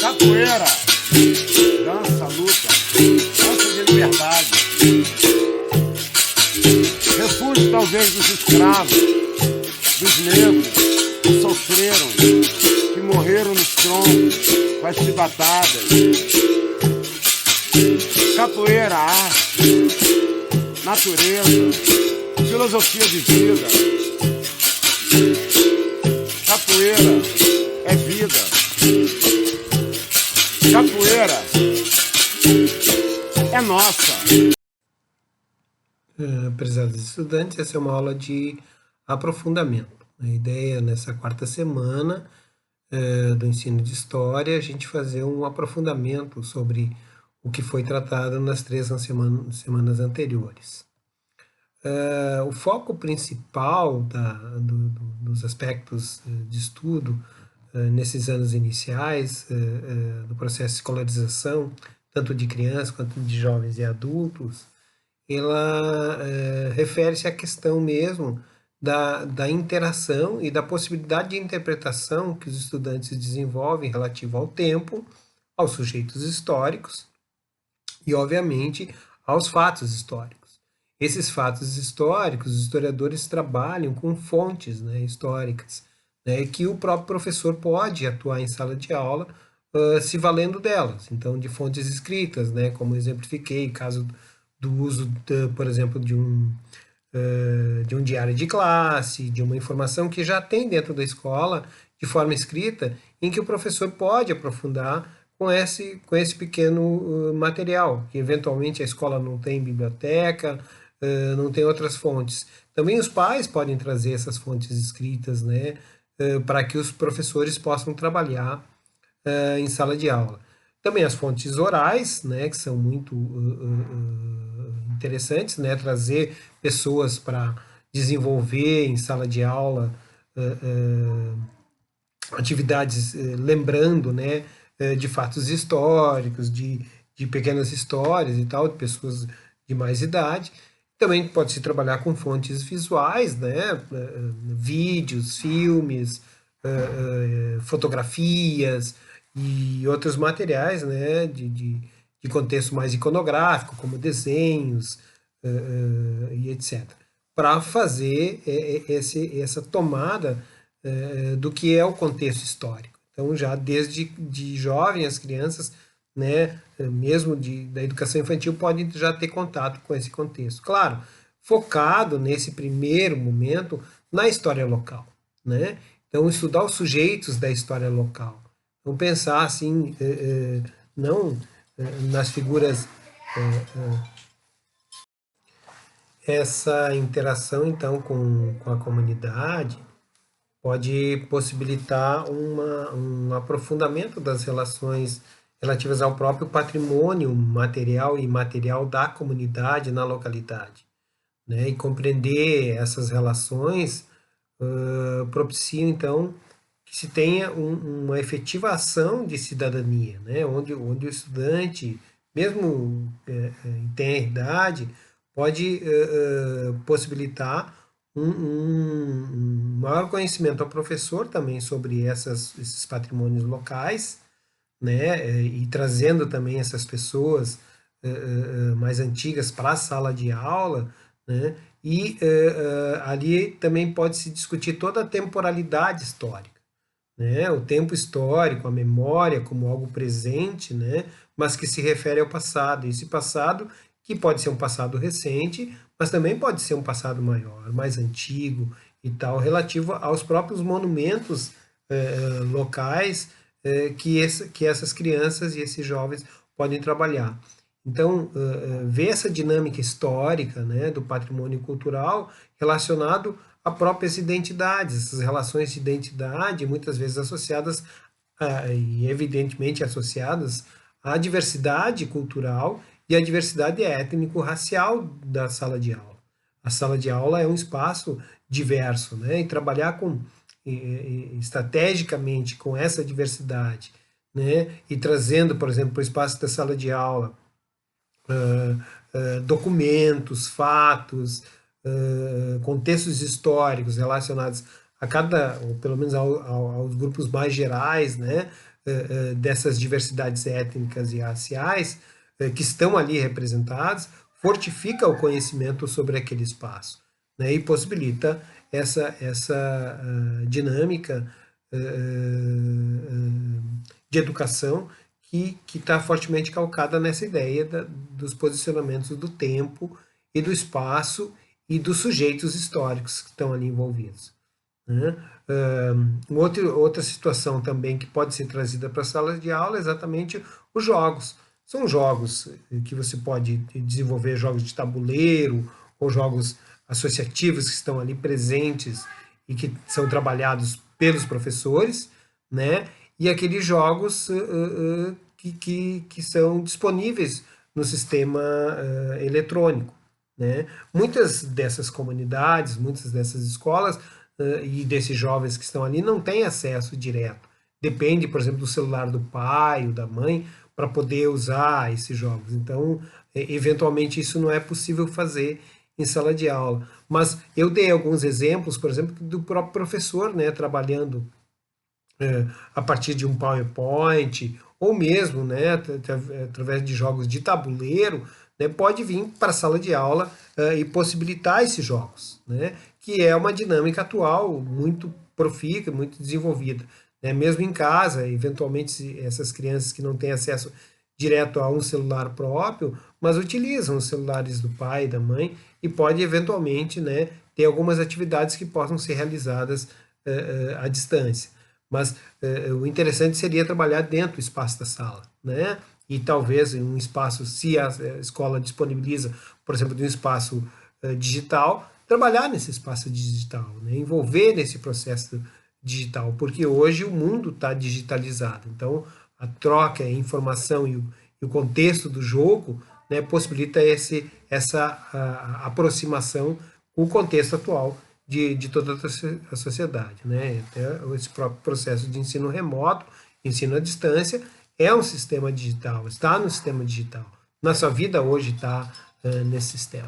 Capoeira, dança, luta, dança de liberdade, refúgio talvez dos escravos, dos negros que sofreram, que morreram nos troncos com as chibatadas. Capoeira, arte, natureza, filosofia de vida. Capoeira é vida. Capoeira é nossa. Prezados estudantes, essa é uma aula de aprofundamento. A ideia nessa quarta semana do ensino de História é a gente fazer um aprofundamento sobre o que foi tratado nas 3 semanas anteriores. O foco principal dos aspectos de estudo nesses anos iniciais do processo de escolarização, tanto de crianças quanto de jovens e adultos, ela refere-se à questão mesmo da interação e da possibilidade de interpretação que os estudantes desenvolvem relativo ao tempo, aos sujeitos históricos e, obviamente, aos fatos históricos. Esses fatos históricos, os historiadores trabalham com fontes, né, históricas, né, que o próprio professor pode atuar em sala de aula se valendo delas. Então, de fontes escritas, né, como exemplifiquei, caso do uso, por exemplo, de um diário de classe, de uma informação que já tem dentro da escola, de forma escrita, em que o professor pode aprofundar com esse pequeno material, que eventualmente a escola não tem biblioteca, não tem outras fontes. Também os pais podem trazer essas fontes escritas, né, para que os professores possam trabalhar em sala de aula. Também as fontes orais, né, que são muito interessantes, né, trazer pessoas para desenvolver em sala de aula atividades lembrando, né, de fatos históricos, de pequenas histórias e tal, de pessoas de mais idade. Também pode-se trabalhar com fontes visuais, né, vídeos, filmes, fotografias e outros materiais, né, de contexto mais iconográfico, como desenhos e etc. Para fazer essa tomada do que é o contexto histórico. Então, já desde de jovem, as crianças, né, mesmo da educação infantil, podem já ter contato com esse contexto. Claro, focado nesse primeiro momento na história local, né? Então, estudar os sujeitos da história local. Então, pensar assim, não nas figuras, essa interação, então, com a comunidade pode possibilitar um aprofundamento das relações relativas ao próprio patrimônio material e imaterial da comunidade na localidade, né? E compreender essas relações propicia, então, que se tenha uma efetiva ação de cidadania, né? Onde o estudante, mesmo em tenra idade, pode possibilitar um maior conhecimento ao professor também sobre esses patrimônios locais, né, e trazendo também essas pessoas mais antigas para a sala de aula, né, e ali também pode-se discutir toda a temporalidade histórica, né, o tempo histórico, a memória como algo presente, né, mas que se refere ao passado, esse passado que pode ser um passado recente, mas também pode ser um passado maior, mais antigo e tal, relativo aos próprios monumentos locais que essas crianças e esses jovens podem trabalhar. Então, ver essa dinâmica histórica, né, do patrimônio cultural relacionado a próprias identidades, essas relações de identidade, muitas vezes associadas, e evidentemente associadas à diversidade cultural e a diversidade étnico-racial da sala de aula. A sala de aula é um espaço diverso, né? E trabalhar estrategicamente com essa diversidade, né? E trazendo, por exemplo, para o espaço da sala de aula documentos, fatos, contextos históricos relacionados a cada, ou pelo menos aos grupos mais gerais, né, dessas diversidades étnicas e raciais que estão ali representados, fortifica o conhecimento sobre aquele espaço, né, e possibilita essa dinâmica de educação que está fortemente calcada nessa ideia dos posicionamentos do tempo e do espaço e dos sujeitos históricos que estão ali envolvidos, né? Outra situação também que pode ser trazida para a sala de aula é exatamente os jogos. São jogos que você pode desenvolver, jogos de tabuleiro ou jogos associativos que estão ali presentes e que são trabalhados pelos professores, né? E aqueles jogos que são disponíveis no sistema eletrônico, né? Muitas dessas comunidades, muitas dessas escolas e desses jovens que estão ali não têm acesso direto. Depende, por exemplo, do celular do pai ou da mãe para poder usar esses jogos. Então, eventualmente, isso não é possível fazer em sala de aula. Mas eu dei alguns exemplos, por exemplo, do próprio professor, né, trabalhando a partir de um PowerPoint, ou mesmo, né, através de jogos de tabuleiro, né, pode vir para a sala de aula e possibilitar esses jogos, né, que é uma dinâmica atual muito profícua, muito desenvolvida, né, mesmo em casa, eventualmente essas crianças que não têm acesso direto a um celular próprio, mas utilizam os celulares do pai, da mãe, e pode eventualmente, né, ter algumas atividades que possam ser realizadas à distância. Mas o interessante seria trabalhar dentro do espaço da sala, né? E talvez em um espaço, se a escola disponibiliza, por exemplo, de um espaço digital, trabalhar nesse espaço digital, né? Envolver nesse processo digital, porque hoje o mundo está digitalizado. Então, a troca, a informação e o contexto do jogo, né, possibilita essa aproximação com o contexto atual de toda a sociedade, né? Até esse próprio processo de ensino remoto, ensino à distância, é um sistema digital, está no sistema digital. Nossa vida hoje está nesse sistema.